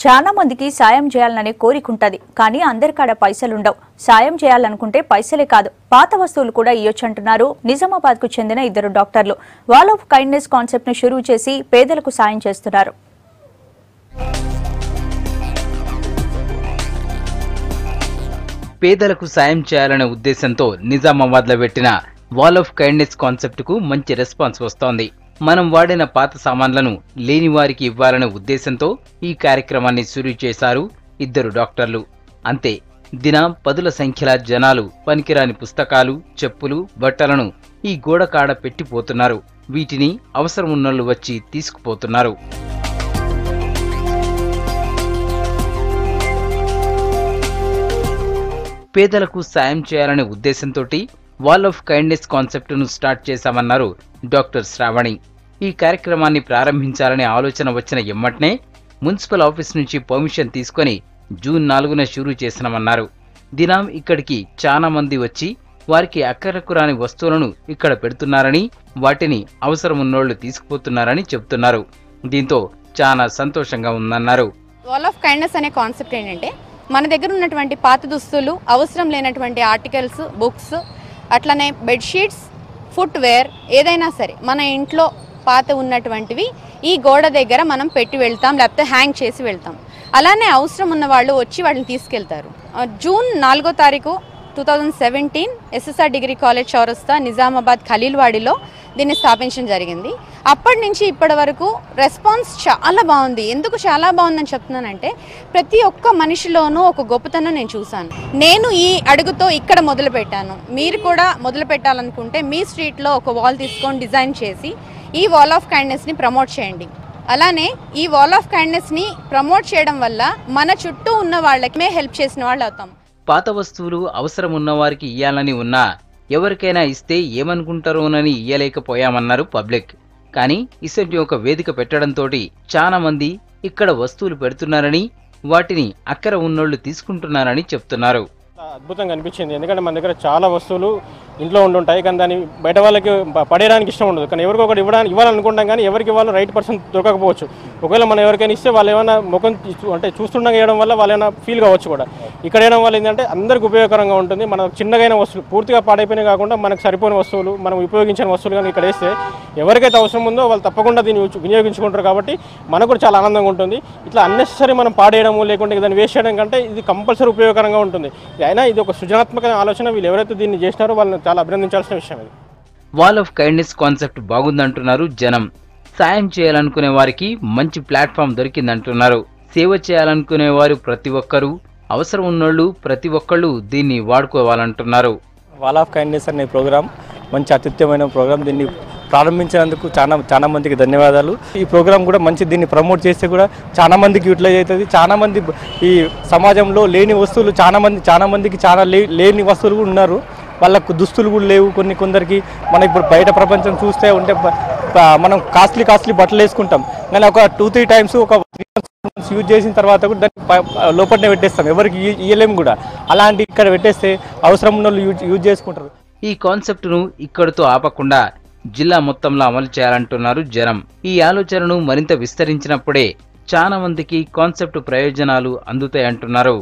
చాలా మందికి సాయం చేయాలనే కోరికుంటది కానీ అందరికాడ పైసలుండవు. సాయం చేయాలనుకుంటే పైసలే కాదు పాత వస్తువులు కూడా ఇయ్యొచ్చంటున్నారు నిజామాబాద్ కు చెందిన ఇద్దరు డాక్టర్లు. వాల్ ఆఫ్ కైండ్నెస్ కాన్సెప్ట్ ను షురూ చేసి పేదలకు సాయం చేస్తున్నారు. పేదలకు సాయం చేయాలనే ఉద్దేశంతో నిజామాబాద్ లో పెట్టిన వాల్ ఆఫ్ కైండ్నెస్ కాన్సెప్ట్ కు మంచి రెస్పాన్స్ వస్తోంది. మనం వాడిన పాత సామాన్లను లేని వారికి ఇవ్వాలనే ఉద్దేశంతో ఈ కార్యక్రమాన్ని షురూ చేశారు ఇద్దరు డాక్టర్లు. అంతే, దినం పదుల సంఖ్యల జనాలు పనికిరాని పుస్తకాలు, చెప్పులు, బట్టలను ఈ గోడ కాడ పెట్టిపోతున్నారు. వీటిని అవసరం ఉన్నోళ్లు వచ్చి తీసుకుపోతున్నారు. పేదలకు సాయం చేయాలనే ఉద్దేశంతోటి వాల్ ఆఫ్ కైండ్నెస్ కాన్సెప్ట్ ను స్టార్ట్ చేశామన్నారు డాక్టర్ శ్రావణి. ఈ కార్యక్రమాన్ని ప్రారంభించాలనే ఆలోచన వచ్చిన ఎమ్మటనే మున్సిపల్ ఆఫీస్ నుంచి పర్మిషన్ తీసుకుని జూన్ 4న షురూ చేసినామన్నారు. దినం ఇక్కడికి చాలా మంది వచ్చి వారికి అక్కరకు రాని వస్తువులను ఇక్కడ పెడుతున్నారని, వాటిని అవసరం ఉన్నోళ్లు తీసుకుపోతున్నారని చెబుతున్నారు. దీంతో చాలా సంతోషంగా ఉందన్నారు. వాల్ ఆఫ్ కైండ్నెస్ అనే కాన్సెప్ట్ ఏంటంటే మన దగ్గర ఉన్నటువంటి పాత దుస్తులు, అవసరం లేనటువంటి ఆర్టికల్స్, బుక్స్, అట్లనే బెడ్షీట్స్, ఫుట్వేర్ ఏదైనా సరే మన ఇంట్లో పాత ఉన్నటువంటివి ఈ గోడ దగ్గర మనం పెట్టి వెళ్తాం, లేకపోతే హ్యాంగ్ చేసి వెళ్తాం. అలానే అవసరం ఉన్న వాళ్ళు వచ్చి వాటిని తీసుకెళ్తారు. జూన్ 4వ తారీఖు 2017 SSR డిగ్రీ కాలేజ్ చౌరస్తా నిజామాబాద్ ఖలీల్వాడిలో దీన్ని స్థాపించడం జరిగింది. అప్పటి నుంచి ఇప్పటి వరకు రెస్పాన్స్ చాలా బాగుంది. ఎందుకు చాలా బాగుందని చెప్తున్నానంటే ప్రతి ఒక్క మనిషిలోనూ ఒక గొప్పతనం నేను చూశాను. నేను ఈ అడుగుతో ఇక్కడ మొదలు పెట్టాను. మీరు కూడా మొదలు పెట్టాలనుకుంటే మీ స్ట్రీట్లో ఒక వాల్ తీసుకొని డిజైన్ చేసి ఈ వాల్ ఆఫ్ కైండ్నెస్ని ప్రమోట్ చేయండి. అలానే ఈ వాల్ ఆఫ్ కైండ్నెస్ని ప్రమోట్ చేయడం వల్ల మన చుట్టూ ఉన్న వాళ్ళకి హెల్ప్ చేసిన వాళ్ళు అవుతాం. పాత వస్తువులు అవసరం ఉన్నవారికి ఇయ్యాలని ఉన్నా ఎవరికైనా ఇస్తే ఏమనుకుంటారోనని ఇయ్యలేకపోయామన్నారు పబ్లిక్. కానీ ఇసంటి ఒక వేదిక పెట్టడంతో చాలా మంది ఇక్కడ వస్తువులు పెడుతున్నారని, వాటిని అక్కర ఉన్నోళ్లు తీసుకుంటున్నారని చెప్తున్నారు. అద్భుతంగా అనిపించింది. ఎందుకంటే మన దగ్గర చాలా వస్తువులు ఇంట్లో ఉండుంటాయి, కానీ దాన్ని బయట వాళ్ళకి పడేయడానికి ఇష్టం ఉండదు. కానీ ఎవరికొకటి ఇవ్వాలనుకుంటాం, కానీ ఎవరికి వాళ్ళు రైట్ పర్సన్ దొరకకపోవచ్చు. ఒకవేళ మనం ఎవరికైనా ఇస్తే వాళ్ళు ఏమైనా ముఖం అంటే చూస్తుండగా వేయడం వల్ల వాళ్ళు ఏమైనా ఫీల్ కావచ్చు కూడా. ఇక్కడ వేయడం వల్ల ఏంటంటే అందరికి ఉపయోగకరంగా ఉంటుంది. మన చిన్నగైన వస్తువులు, పూర్తిగా పాడైపోయినాయి కాకుండా మనకు సరిపోయిన వస్తువులు, మనం ఉపయోగించిన వస్తువులు కానీ ఇక్కడ వేస్తే ఎవరికైతే అవసరం ఉందో వాళ్ళు తప్పకుండా దీన్ని వినియోగించుకుంటారు. కాబట్టి మనకు కూడా చాలా ఆనందంగా ఉంటుంది. ఇట్లా అన్నెసరీ మనం పాడేయడము లేకుంటే దాన్ని వేస్ట్ చేయడం కంటే ఇది కంపల్సరీ ఉపయోగకరంగా ఉంటుంది. అయినా ఇది ఒక సృజనాత్మక ఆలోచన. వీళ్ళు ఎవరైతే దీన్ని చేసినారో వాళ్ళని చాలా అభినందించాల్సిన విషయం ఇది. వాల్ ఆఫ్ కైండ్నెస్ కాన్సెప్ట్ బాగుందంటున్నారు జనం. సాయం చేయాలనుకునే వారికి మంచి ప్లాట్ఫామ్ దొరికిందంటున్నారు. సేవ చేయాలనుకునే వారు ప్రతి ఒక్కరూ, అవసరం ఉన్నోళ్ళు ప్రతి ఒక్కళ్ళు దీన్ని వాడుకోవాలంటున్నారు. వాల్ ఆఫ్ కైండ్నెస్ అనే ప్రోగ్రామ్ మంచి అత్యుత్తమైన ప్రోగ్రామ్. దీన్ని ప్రారంభించినందుకు చాలా మందికి ధన్యవాదాలు. ఈ ప్రోగ్రామ్ కూడా మంచి, దీన్ని ప్రమోట్ చేస్తే కూడా చాలా మందికి యూటిలైజ్ అవుతుంది. చాలా మంది ఈ సమాజంలో లేని వస్తువులు, చాలా మందికి లేని వస్తువులు కూడా ఉన్నారు. వాళ్ళకు దుస్తులు కూడా లేవు. కొందరికి మనం ఇప్పుడు బయట ప్రపంచం చూస్తే ఉంటే మనం కాస్ట్లీ బట్టలు వేసుకుంటాం, కానీ ఒక 2-3 టైమ్స్ ఒక యూజ్ చేసిన తర్వాత కూడా దాన్ని లోపలనే పెట్టేస్తాం, ఎవరికి ఇయ్యలేము కూడా. అలాంటి ఇక్కడ పెట్టేస్తే అవసరం ఉన్న వాళ్ళు యూజ్ చేసుకుంటారు. ఈ కాన్సెప్ట్ ను ఇక్కడితో ఆపకుండా జిల్లా మొత్తంలో అమలు చేయాలంటున్నారు జనం. ఈ ఆలోచనను మరింత విస్తరించినప్పుడే చాలా మందికి కాన్సెప్ట్ ప్రయోజనాలు అందుతాయంటున్నారు.